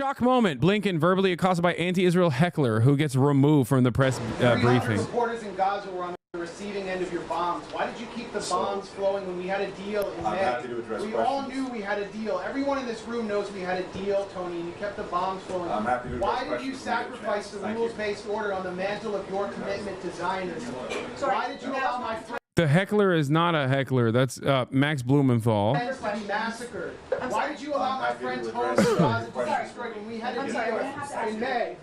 Shock moment. Blinken verbally accosted by anti-Israel heckler who gets removed from the press briefing. Reporters in Gaza were on the receiving end of your bombs. Why did you keep the bombs flowing when we had a deal in May? Happy to address we questions. all knew we had a deal. Everyone in this room knows we had a deal, Tony, and you kept the bombs flowing. I'm happy to address Why did you questions. sacrifice the rules-based order on the mantle of your commitment to Zionism? Why did you allow my friends The heckler is not a heckler. That's Max Blumenthal. to be massacred? Why did you allow my friends' homes in Gaza to be destroyed when we had a deal in May?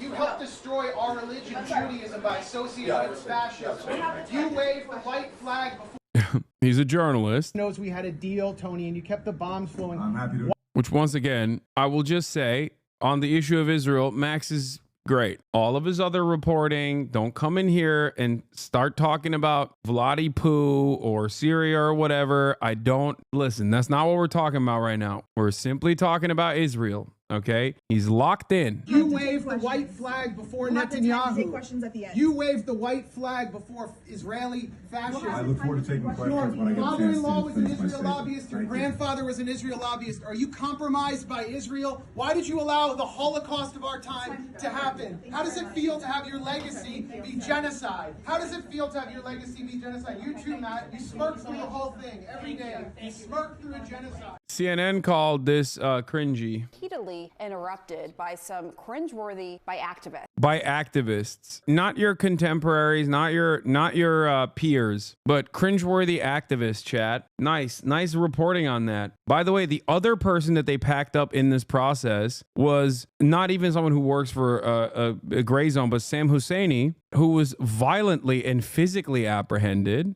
You helped destroy our religion, Judaism, by associating with fascism. You waved the white flag before. He's a journalist. Knows we had a deal, Tony, and you kept the bombs flowing. I'm happy to. Which, once again, I will just say, on the issue of Israel, Max is great. All of his other reporting, don't come in here and start talking about Vladi Poo or Syria or whatever. I don't listen. That's not what we're talking about right now. We're simply talking about Israel. Okay, he's locked in. You waved the white flag before Netanyahu. Questions at the end. You waved the white flag before Israeli fascism. I look forward to taking questions Your when I get a chance father-in-law to was an finish my Israel statement. lobbyist. Your Thank you. grandfather was an Israel lobbyist. Are you compromised by Israel? Why did you allow the Holocaust of our time to happen? How does it feel to have your legacy be genocide? How does it feel to have your legacy be genocide? You too, Matt. You smirk through the whole thing every day. You smirk through a genocide. CNN called this cringy. Repeatedly interrupted by some cringeworthy activists. By activists, not your contemporaries, not your peers, but cringeworthy activists. Chat. Nice reporting on that. By the way, the other person that they packed up in this process was not even someone who works for a gray zone, but Sam Husseini, who was violently and physically apprehended.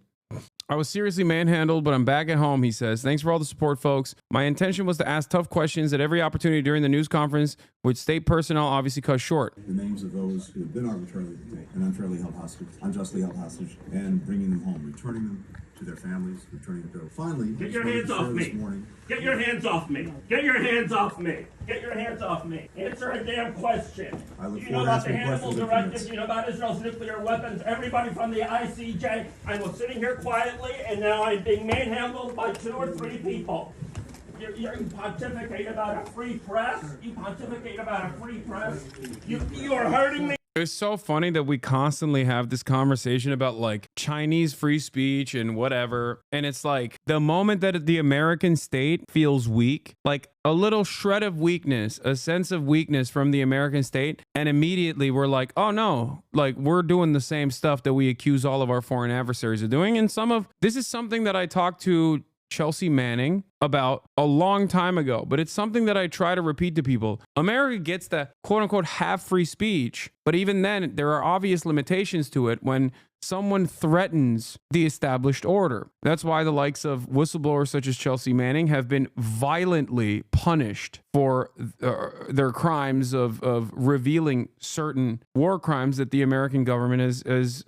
I was seriously manhandled, but I'm back at home, he says. Thanks for all the support, folks. My intention was to ask tough questions at every opportunity during the news conference, which state personnel obviously cut short. The names of those who have been arbitrarily and unfairly held hostage, unjustly held hostage, and bringing them home, returning them to their families, returning them to finally. Get your hands off me. Get your hands off me. Get your hands off me. Get your hands off me. Answer a damn question. Do you know about the Hannibal Directive? Do you know about Israel's nuclear weapons? Everybody from the ICJ. I was sitting here quietly, and now I'm being manhandled by 2 or 3 people. You pontificate about a free press. You pontificate about a free press. You are hurting me. It's so funny that we constantly have this conversation about like Chinese free speech and whatever. And it's like the moment that the American state feels weak, like a little shred of weakness, a sense of weakness from the American state. And immediately we're like, oh no, like we're doing the same stuff that we accuse all of our foreign adversaries of doing. And this is something that I talked to Chelsea Manning about a long time ago, but it's something that I try to repeat to people. America gets the quote unquote half free speech, but even then there are obvious limitations to it when someone threatens the established order. That's why the likes of whistleblowers such as Chelsea Manning have been violently punished for their crimes of revealing certain war crimes that the American government has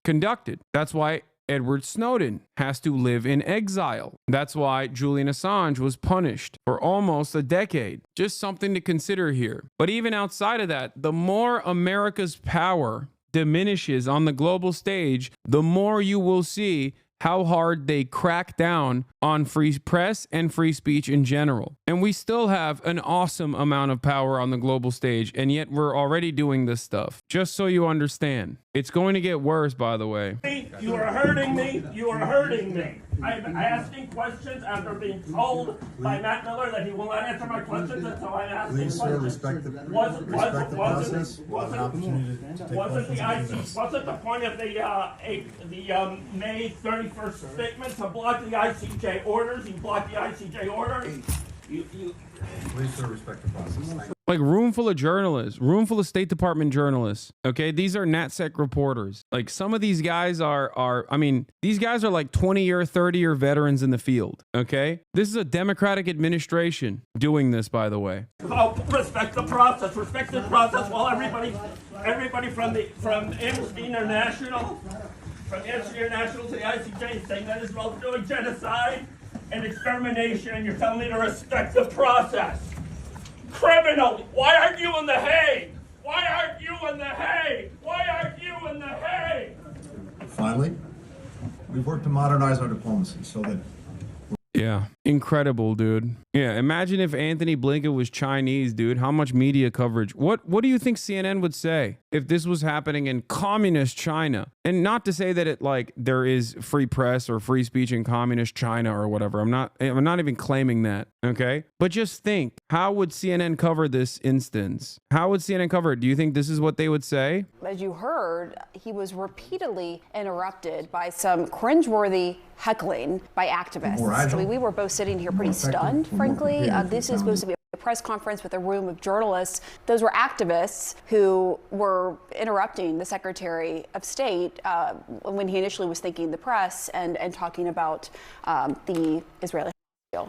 conducted. That's why Edward Snowden has to live in exile. That's why Julian Assange was punished for almost a decade. Just something to consider here. But even outside of that, the more America's power diminishes on the global stage, the more you will see how hard they crack down on free press and free speech in general. And we still have an awesome amount of power on the global stage, and yet we're already doing this stuff. Just so you understand. It's going to get worse, by the way. You are hurting me. You are hurting me. I'm asking questions after being told by Matt Miller that he will not answer my questions until I ask him Please, sir, questions. respect the process. We'll have an opportunity to take questions. Wasn't the point of the May 31st statement to block the ICJ orders? You blocked the ICJ order. Please, sir, respect the process. Thank you. Like room full of journalists, room full of State Department journalists. Okay, these are NatSec reporters. Like some of these guys these guys are like 20-year, 30-year veterans in the field. Okay, this is a Democratic administration doing this, by the way. Oh, respect the process. Respect the process while everybody from Amnesty International, to the ICJ is saying that Israel's doing genocide and extermination. You're telling me to respect the process. Criminal! Why aren't you in The Hague? Why aren't you in The Hague? Why aren't you in The Hague? Finally, we've worked to modernize our diplomacy so that Yeah. Incredible, dude. Yeah. Imagine if Anthony Blinken was Chinese, dude. How much media coverage? What do you think CNN would say if this was happening in communist China? And not to say that it like there is free press or free speech in communist China or whatever. I'm not even claiming that. Okay. But just think, how would CNN cover this instance? How would CNN cover it? Do you think this is what they would say? As you heard, he was repeatedly interrupted by some cringeworthy heckling by activists. I mean, we were both sitting here pretty stunned, frankly. This is supposed to be a press conference with a room of journalists. Those were activists who were interrupting the Secretary of State when he initially was thanking the press and talking about the Israeli.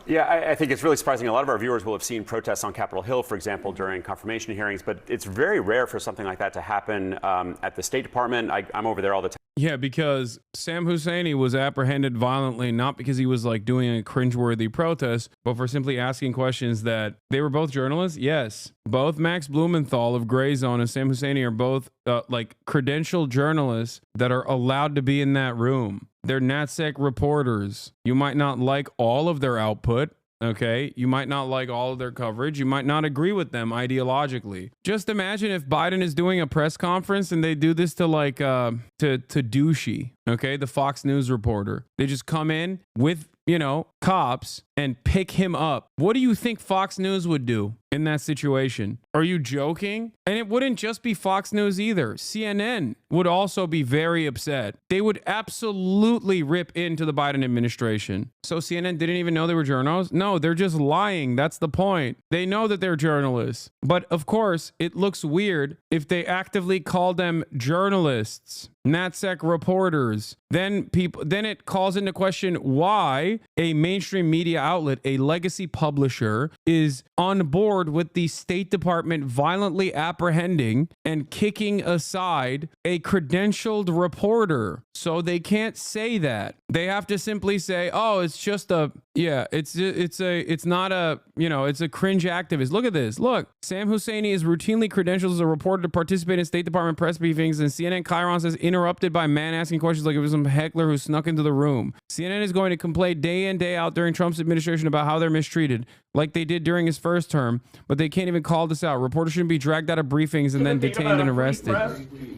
Yeah, I think it's really surprising. A lot of our viewers will have seen protests on Capitol Hill, for example, during confirmation hearings, but it's very rare for something like that to happen at the State Department. I'm over there all the time. Yeah, because Sam Husseini was apprehended violently, not because he was like doing a cringeworthy protest, but for simply asking questions that they were both journalists. Yes, both Max Blumenthal of Gray Zone and Sam Husseini are both like credentialed journalists that are allowed to be in that room. They're NatSec reporters. You might not like all of their output. Okay, you might not like all of their coverage. You might not agree with them ideologically. Just imagine if Biden is doing a press conference and they do this to like to Douchey, okay, the Fox News reporter. They just come in with, you know, cops and pick him up. What do you think Fox News would do in that situation? Are you joking? And it wouldn't just be Fox News either. CNN would also be very upset. They would absolutely rip into the Biden administration. So CNN didn't even know they were journalists? No, they're just lying. That's the point. They know that they're journalists. But of course, it looks weird if they actively call them journalists, NatSec reporters. Then it calls into question why a mainstream media outlet, a legacy publisher, is on board with the State Department violently apprehending and kicking aside a credentialed reporter. So they can't say that. They have to simply say, "Oh, it's just a it's not a, you know, it's a cringe activist." Look at this. Look, Sam Husseini is routinely credentialed as a reporter to participate in State Department press briefings, and CNN Chiron says interrupted by man asking questions like it was some heckler who snuck into the room. CNN is going to complain day in, day out during Trump's administration about how they're mistreated, like they did during his first term, but they can't even call this out. Reporters shouldn't be dragged out of briefings and then detained and arrested.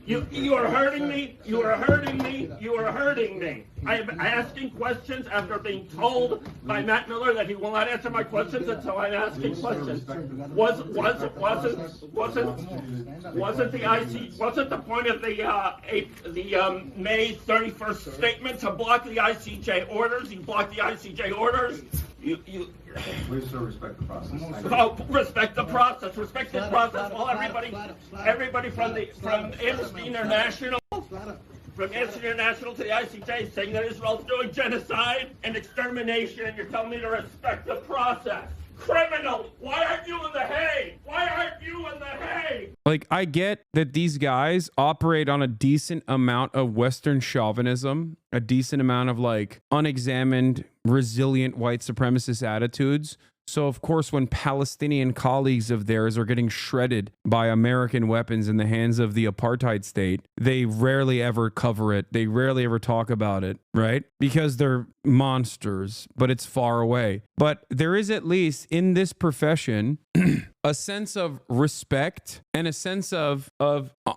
You are hurting me. You are hurting me. You are hurting me. I am asking questions after being told by Matt Miller that he will not answer my questions until I'm asking questions. Wasn't the point of the May 31st statement to block the ICJ orders? You blocked the ICJ orders. Please, sir, respect the process. Oh, respect the process. Respect the process. Well, everybody from Amnesty International. From Amnesty International to the ICJ saying that Israel's doing genocide and extermination, and you're telling me to respect the process. Criminal! Why aren't you in the Hague? Why aren't you in the Hague? Like, I get that these guys operate on a decent amount of Western chauvinism, a decent amount of like unexamined, resilient white supremacist attitudes. So, of course, when Palestinian colleagues of theirs are getting shredded by American weapons in the hands of the apartheid state, they rarely ever cover it. They rarely ever talk about it, right? Because they're monsters, but it's far away. But there is, at least in this profession, a sense of respect and a sense of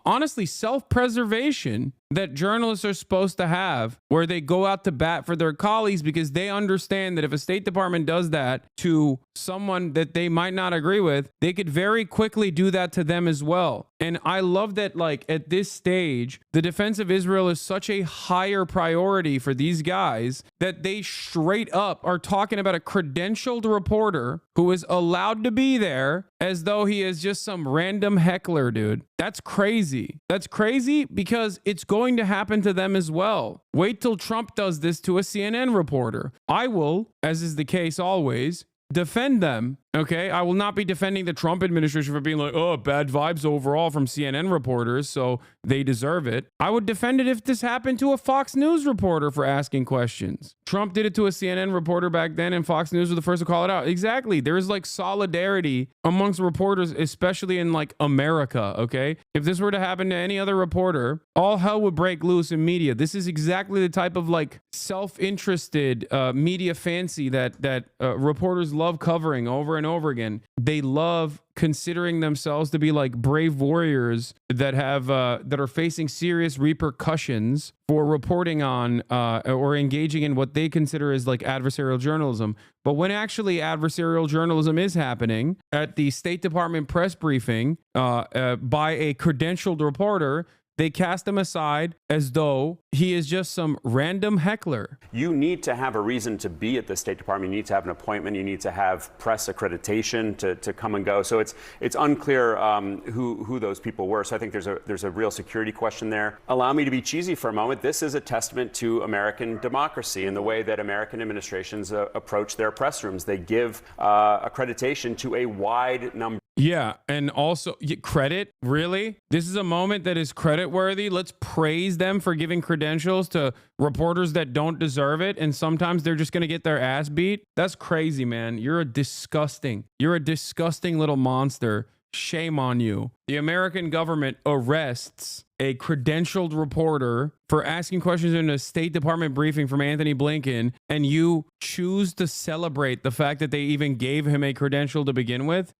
honestly self-preservation that journalists are supposed to have, where they go out to bat for their colleagues because they understand that if a State Department does that to someone that they might not agree with, they could very quickly do that to them as well. And I love that, like, at this stage, the defense of Israel is such a higher priority for these guys that they straight up are talking about a credentialed reporter who is allowed to be there as though he is just some random heckler, dude. That's crazy. That's crazy because it's going to happen to them as well. Wait till Trump does this to a CNN reporter. I will, as is the case always, defend them Okay, I will not be defending the Trump administration for being like, oh, bad vibes overall from CNN reporters, so they deserve it. I would defend it if this happened to a Fox News reporter for asking questions. Trump did it to a CNN reporter back then, and Fox News was the first to call it out. Exactly. There's like solidarity amongst reporters, especially in like America, okay? If this were to happen to any other reporter, all hell would break loose in media. This is exactly the type of like self-interested media fancy that reporters love covering over and over again. They love considering themselves to be like brave warriors that have that are facing serious repercussions for reporting on or engaging in what they consider as like adversarial journalism. But when actually adversarial journalism is happening at the State Department press briefing by a credentialed reporter, they cast him aside as though he is just some random heckler. You need to have a reason to be at the State Department. You need to have an appointment. You need to have press accreditation to come and go. So it's unclear who those people were. So I think there's a real security question there. Allow me to be cheesy for a moment. This is a testament to American democracy and the way that American administrations approach their press rooms. They give accreditation to a wide number. Yeah, and also credit, really? This is a moment that is credit worthy. Let's praise them for giving credentials to reporters that don't deserve it, and sometimes they're just going to get their ass beat. That's crazy, man. You're a disgusting little monster. Shame on you. The American government arrests a credentialed reporter for asking questions in a State Department briefing from Anthony Blinken, and you choose to celebrate the fact that they even gave him a credential to begin with.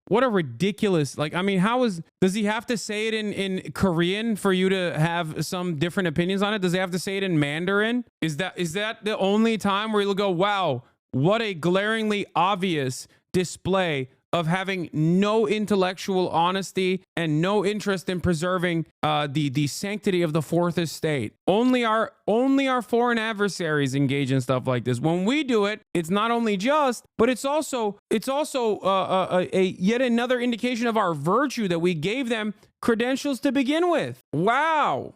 What a ridiculous, like, I mean, does he have to say it in Korean for you to have some different opinions on it? Does he have to say it in Mandarin? Is that the only time where you'll go, wow, what a glaringly obvious display of having no intellectual honesty and no interest in preserving the sanctity of the fourth estate. Only our foreign adversaries engage in stuff like this. When we do it, it's not only just, but it's also a yet another indication of our virtue that we gave them credentials to begin with. Wow.